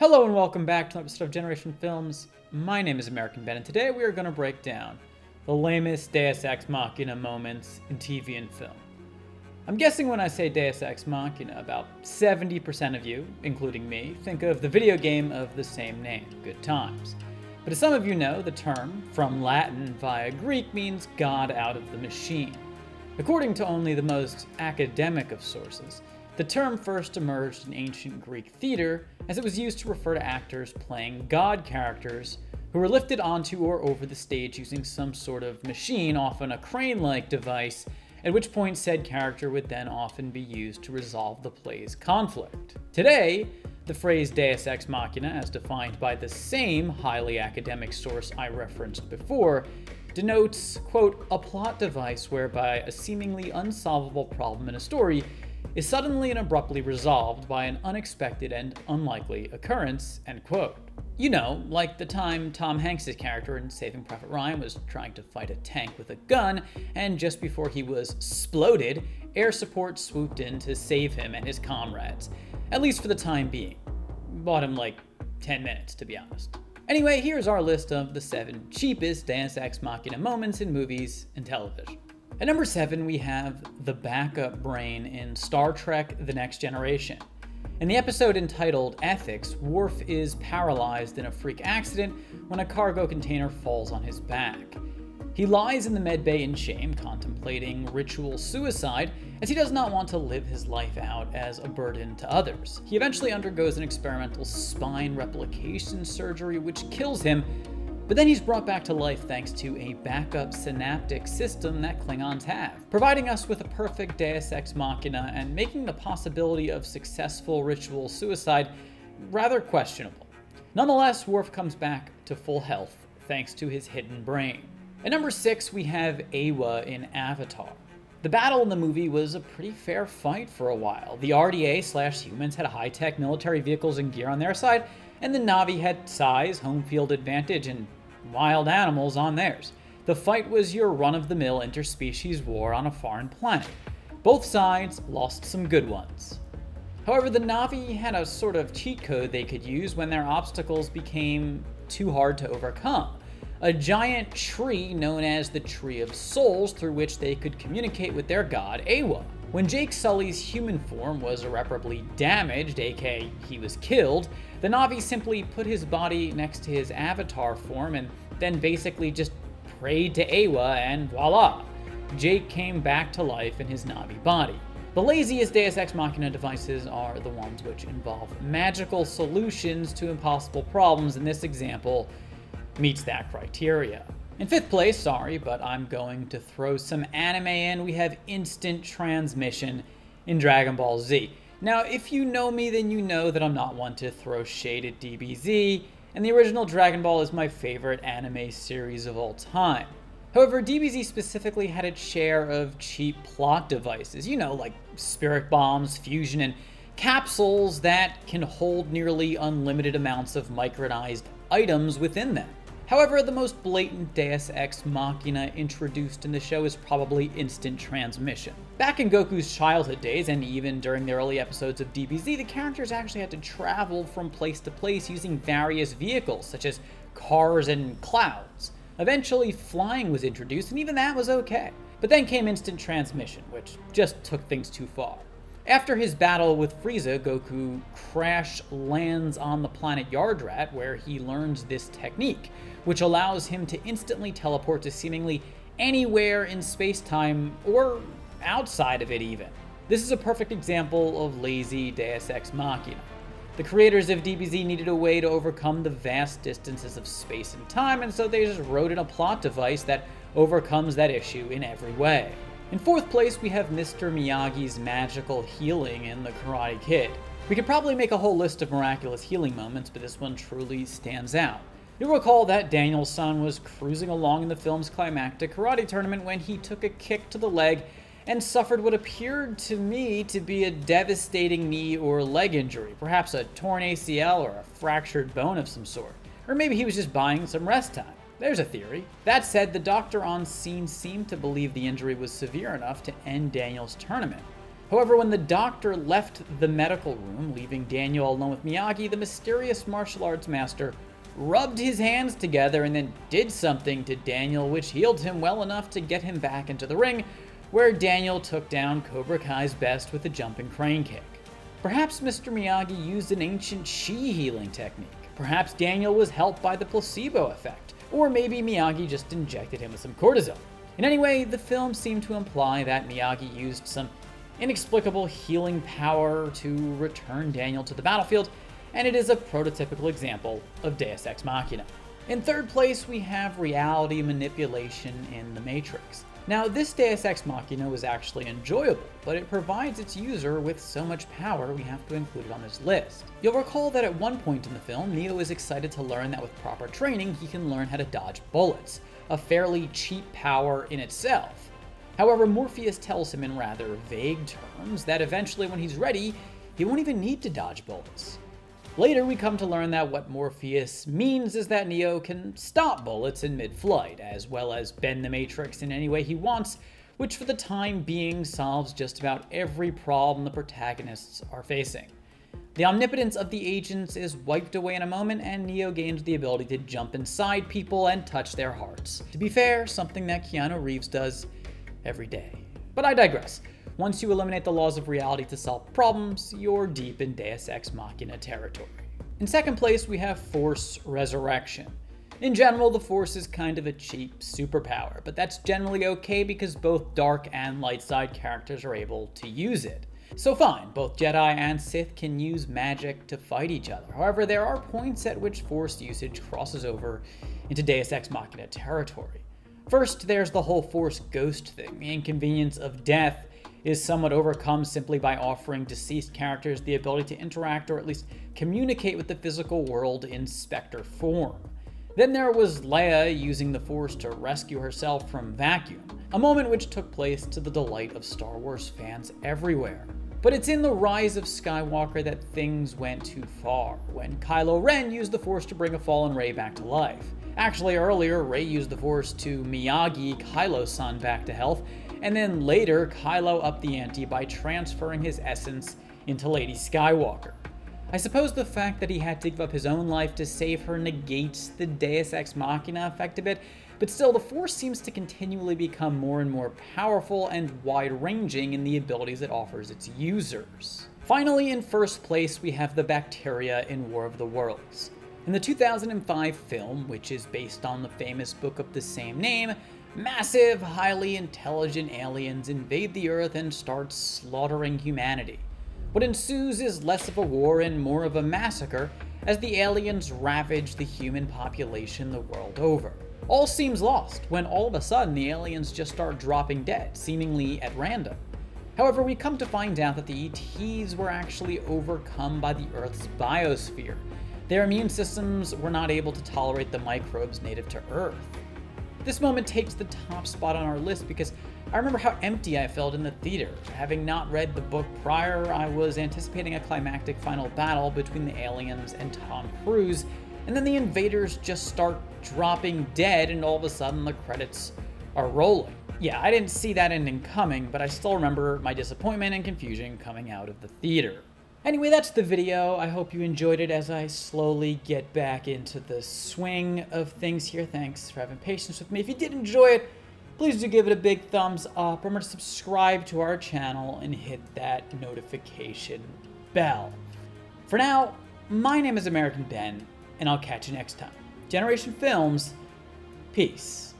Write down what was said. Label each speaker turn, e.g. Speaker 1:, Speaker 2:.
Speaker 1: Hello and welcome back to an episode of Generation Films. My name is American Ben, and today we are going to break down the lamest Deus Ex Machina moments in TV and film. I'm guessing when I say Deus Ex Machina, about 70% of you, including me, think of the video game of the same name, Good Times. But as some of you know, the term, from Latin via Greek, means God out of the machine. According to only the most academic of sources, the term first emerged in ancient Greek theater as it was used to refer to actors playing god characters who were lifted onto or over the stage using some sort of machine, often a crane-like device, at which point said character would then often be used to resolve the play's conflict. Today, the phrase Deus Ex Machina, as defined by the same highly academic source I referenced before, denotes, quote, a plot device whereby a seemingly unsolvable problem in a story is suddenly and abruptly resolved by an unexpected and unlikely occurrence, end quote. You know, like the time Tom Hanks' character in Saving Private Ryan was trying to fight a tank with a gun, and just before he was sploded, air support swooped in to save him and his comrades, at least for the time being. Bought him like 10 minutes, to be honest. Anyway, here's our list of the 7 cheapest Deus Ex Machina moments in movies and television. At number 7, we have the backup brain in Star Trek: The Next Generation. In the episode entitled Ethics, Worf is paralyzed in a freak accident when a cargo container falls on his back. He lies in the medbay in shame, contemplating ritual suicide, as he does not want to live his life out as a burden to others. He eventually undergoes an experimental spine replication surgery which kills him, but then he's brought back to life thanks to a backup synaptic system that Klingons have, providing us with a perfect Deus Ex Machina and making the possibility of successful ritual suicide rather questionable. Nonetheless, Worf comes back to full health thanks to his hidden brain. At number 6, we have Awa in Avatar. The battle in the movie was a pretty fair fight for a while. The RDA/humans had high-tech military vehicles and gear on their side, and the Na'vi had size, home field advantage, and wild animals on theirs. The fight was your run-of-the-mill interspecies war on a foreign planet. Both sides lost some good ones. However, the Na'vi had a sort of cheat code they could use when their obstacles became too hard to overcome. A giant tree known as the Tree of Souls through which they could communicate with their god, Awa. When Jake Sully's human form was irreparably damaged, aka he was killed, the Na'vi simply put his body next to his avatar form and then basically just prayed to Awa, and voila! Jake came back to life in his Na'vi body. The laziest Deus Ex Machina devices are the ones which involve magical solutions to impossible problems, and this example meets that criteria. In 5th place, sorry, but I'm going to throw some anime in. We have instant transmission in Dragon Ball Z. Now, if you know me, then you know that I'm not one to throw shade at DBZ, and the original Dragon Ball is my favorite anime series of all time. However, DBZ specifically had its share of cheap plot devices, you know, like spirit bombs, fusion, and capsules that can hold nearly unlimited amounts of micronized items within them. However, the most blatant Deus Ex Machina introduced in the show is probably instant transmission. Back in Goku's childhood days, and even during the early episodes of DBZ, the characters actually had to travel from place to place using various vehicles, such as cars and clouds. Eventually, flying was introduced, and even that was okay. But then came instant transmission, which just took things too far. After his battle with Frieza, Goku crash lands on the planet Yardrat, where he learns this technique, which allows him to instantly teleport to seemingly anywhere in space-time, or outside of it even. This is a perfect example of lazy Deus Ex Machina. The creators of DBZ needed a way to overcome the vast distances of space and time, and so they just wrote in a plot device that overcomes that issue in every way. In 4th place, we have Mr. Miyagi's magical healing in The Karate Kid. We could probably make a whole list of miraculous healing moments, but this one truly stands out. You'll recall that Daniel-san was cruising along in the film's climactic karate tournament when he took a kick to the leg and suffered what appeared to me to be a devastating knee or leg injury, perhaps a torn ACL or a fractured bone of some sort. Or maybe he was just buying some rest time. There's a theory. That said, the doctor on scene seemed to believe the injury was severe enough to end Daniel's tournament. However, when the doctor left the medical room, leaving Daniel alone with Miyagi, the mysterious martial arts master rubbed his hands together and then did something to Daniel which healed him well enough to get him back into the ring, where Daniel took down Cobra Kai's best with a jumping crane kick. Perhaps Mr. Miyagi used an ancient Shi healing technique. Perhaps Daniel was helped by the placebo effect. Or maybe Miyagi just injected him with some cortisone. In any way, the film seemed to imply that Miyagi used some inexplicable healing power to return Daniel to the battlefield, and it is a prototypical example of Deus Ex Machina. In third place, we have reality manipulation in The Matrix. Now, this Deus Ex Machina was actually enjoyable, but it provides its user with so much power we have to include it on this list. You'll recall that at one point in the film, Neo is excited to learn that with proper training, he can learn how to dodge bullets, a fairly cheap power in itself. However, Morpheus tells him in rather vague terms that eventually when he's ready, he won't even need to dodge bullets. Later, we come to learn that what Morpheus means is that Neo can stop bullets in mid-flight, as well as bend the Matrix in any way he wants, which for the time being solves just about every problem the protagonists are facing. The omnipotence of the agents is wiped away in a moment, and Neo gains the ability to jump inside people and touch their hearts. To be fair, something that Keanu Reeves does every day. But I digress. Once you eliminate the laws of reality to solve problems, you're deep in Deus Ex Machina territory. In second place, we have Force Resurrection. In general, the Force is kind of a cheap superpower, but that's generally okay because both dark and light side characters are able to use it. So fine, both Jedi and Sith can use magic to fight each other. However, there are points at which Force usage crosses over into Deus Ex Machina territory. First, there's the whole Force ghost thing. The inconvenience of death is somewhat overcome simply by offering deceased characters the ability to interact or at least communicate with the physical world in specter form. Then there was Leia using the Force to rescue herself from Vacuum, a moment which took place to the delight of Star Wars fans everywhere. But it's in The Rise of Skywalker that things went too far, when Kylo Ren used the Force to bring a fallen Rey back to life. Actually, earlier, Rey used the Force to Miyagi Kylo-san back to health, and then later, Kylo upped the ante by transferring his essence into Lady Skywalker. I suppose the fact that he had to give up his own life to save her negates the Deus Ex Machina effect a bit, but still, the Force seems to continually become more and more powerful and wide-ranging in the abilities it offers its users. Finally, in first place, we have the bacteria in War of the Worlds. In the 2005 film, which is based on the famous book of the same name, massive, highly intelligent aliens invade the Earth and start slaughtering humanity. What ensues is less of a war and more of a massacre as the aliens ravage the human population the world over. All seems lost when all of a sudden the aliens just start dropping dead, seemingly at random. However, we come to find out that the ETs were actually overcome by the Earth's biosphere. Their immune systems were not able to tolerate the microbes native to Earth. This moment takes the top spot on our list because I remember how empty I felt in the theater. Having not read the book prior, I was anticipating a climactic final battle between the aliens and Tom Cruise, and then the invaders just start dropping dead and all of a sudden the credits are rolling. Yeah, I didn't see that ending coming, but I still remember my disappointment and confusion coming out of the theater. Anyway, that's the video. I hope you enjoyed it as I slowly get back into the swing of things here. Thanks for having patience with me. If you did enjoy it, please do give it a big thumbs up. Remember to subscribe to our channel and hit that notification bell. For now, my name is American Ben, and I'll catch you next time. Generation Films, peace.